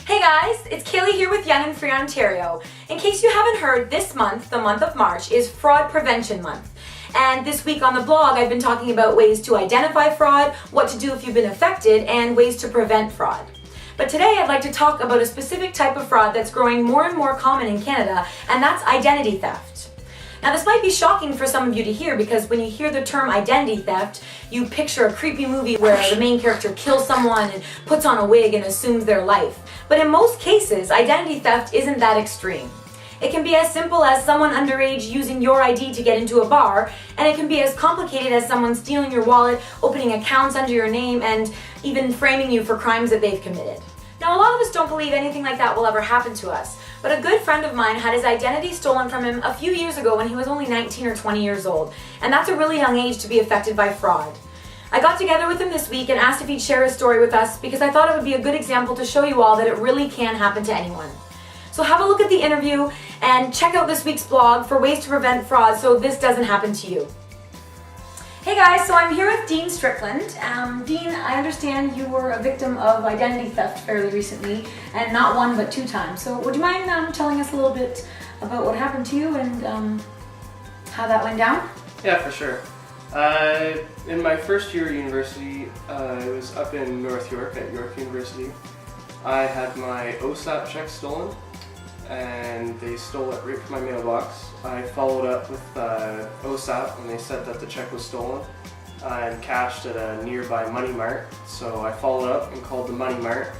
Hey guys, it's Kaylee here with Young and Free Ontario. In case you haven't heard, this month, the month of March, is Fraud Prevention Month. And this week on the blog, I've been talking about ways to identify fraud, what to do if you've been affected, and ways to prevent fraud. But today I'd like to talk about a specific type of fraud that's growing more and more common in Canada, and that's identity theft. Now this might be shocking for some of you to hear because when you hear the term identity theft, you picture a creepy movie where the main character kills someone and puts on a wig and assumes their life. But in most cases, identity theft isn't that extreme. It can be as simple as someone underage using your ID to get into a bar, and it can be as complicated as someone stealing your wallet, opening accounts under your name, and even framing you for crimes that they've committed. Now, a lot of us don't believe anything like that will ever happen to us, but a good friend of mine had his identity stolen from him a few years ago when he was only 19 or 20 years old, and that's a really young age to be affected by fraud. I got together with him this week and asked if he'd share his story with us because I thought it would be a good example to show you all that it really can happen to anyone. So have a look at the interview and check out this week's blog for ways to prevent fraud so this doesn't happen to you. Hey guys, so I'm here with Dean Strickland. Dean, I understand you were a victim of identity theft fairly recently, and not one but 2 times. So would you mind telling us a little bit about what happened to you and how that went down? Yeah, for sure. In my first year at university, it was up in North York at York University. I had my OSAP check stolen, and they stole it right from my mailbox. I followed up with OSAP, and they said that the check was stolen and cashed at a nearby Money Mart. So I followed up and called the Money Mart,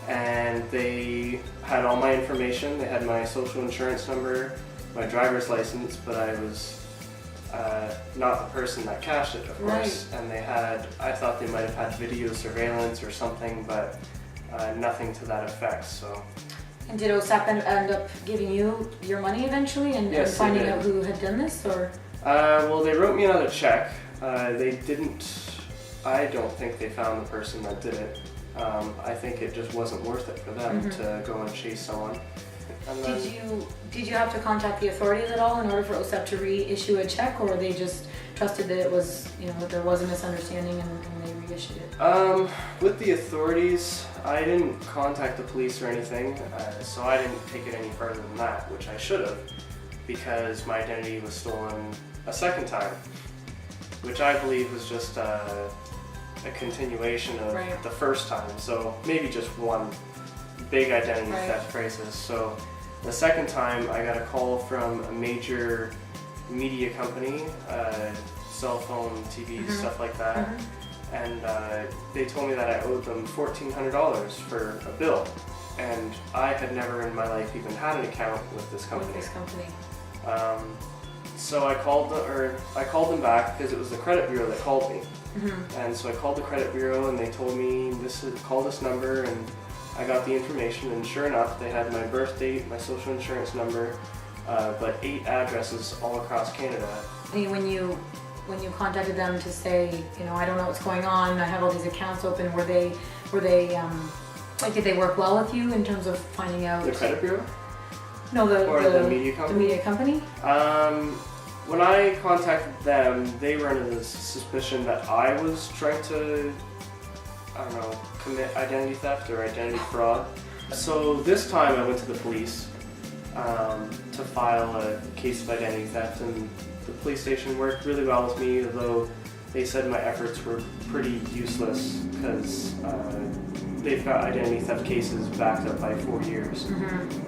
and they had all my information. They had my social insurance number, my driver's license, but I was not the person that cashed it, of course. Right. And I thought they might have had video surveillance or something, but nothing to that effect. So. And did OSAP end up giving you your money eventually and finding out who had done this, or? Well, they wrote me another check. They didn't. I don't think they found the person that did it. I think it just wasn't worth it for them to go and chase someone. And did you have to contact the authorities at all in order for OSAP to reissue a check, or they just trusted that it was, that there was a misunderstanding and they reissued it? With the authorities, I didn't contact the police or anything, so I didn't take it any further than that, which I should have, because my identity was stolen a second time, which I believe was just a continuation of the first time, so maybe just one big identity theft crisis. So the second time I got a call from a major media company, cell phone, TV, stuff like that, and they told me that I owed them $1,400 for a bill, and I had never in my life even had an account with this company. So I called them back because it was the credit bureau that called me, and so I called the credit bureau and they told me call this number, and I got the information, and sure enough, they had my birth date, my social insurance number, but 8 addresses all across Canada. When you contacted them to say, I don't know what's going on, I have all these accounts open, were they did they work well with you in terms of finding out? The credit bureau? No, the media company. The media company. When I contacted them, they were under the suspicion that I was trying to, commit identity theft or identity fraud. So this time I went to the police to file a case of identity theft, and the police station worked really well with me, although they said my efforts were pretty useless because they've got identity theft cases backed up by 4 years.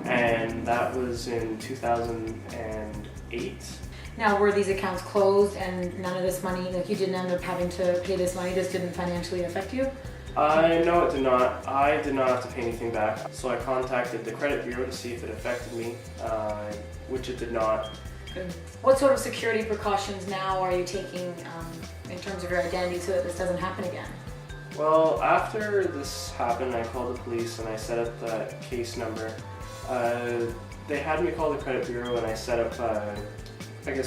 And that was in 2008. Now, were these accounts closed and none of this money, you didn't end up having to pay this money, this didn't financially affect you? No, it did not. I did not have to pay anything back. So I contacted the credit bureau to see if it affected me, which it did not. Good. What sort of security precautions now are you taking in terms of your identity so that this doesn't happen again? Well, after this happened, I called the police and I set up the case number. They had me call the credit bureau and I set up,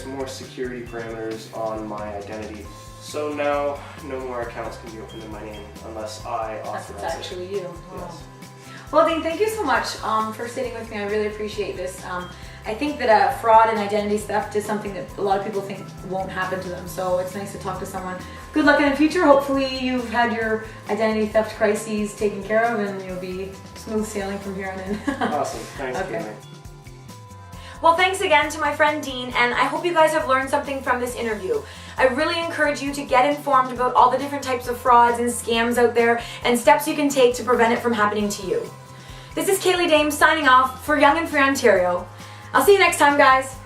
more security parameters on my identity. So now, no more accounts can be opened in my name unless I authorize it. That's actually you. Wow. Yes. Well, Dean, thank you so much for sitting with me. I really appreciate this. I think that fraud and identity theft is something that a lot of people think won't happen to them. So it's nice to talk to someone. Good luck in the future. Hopefully you've had your identity theft crises taken care of and you'll be smooth sailing from here on in. Awesome. Thanks, Okay. Jamie. Well, thanks again to my friend Dean, and I hope you guys have learned something from this interview. I really encourage you to get informed about all the different types of frauds and scams out there and steps you can take to prevent it from happening to you. This is Kaylee Dame signing off for Young and Free Ontario. I'll see you next time, guys.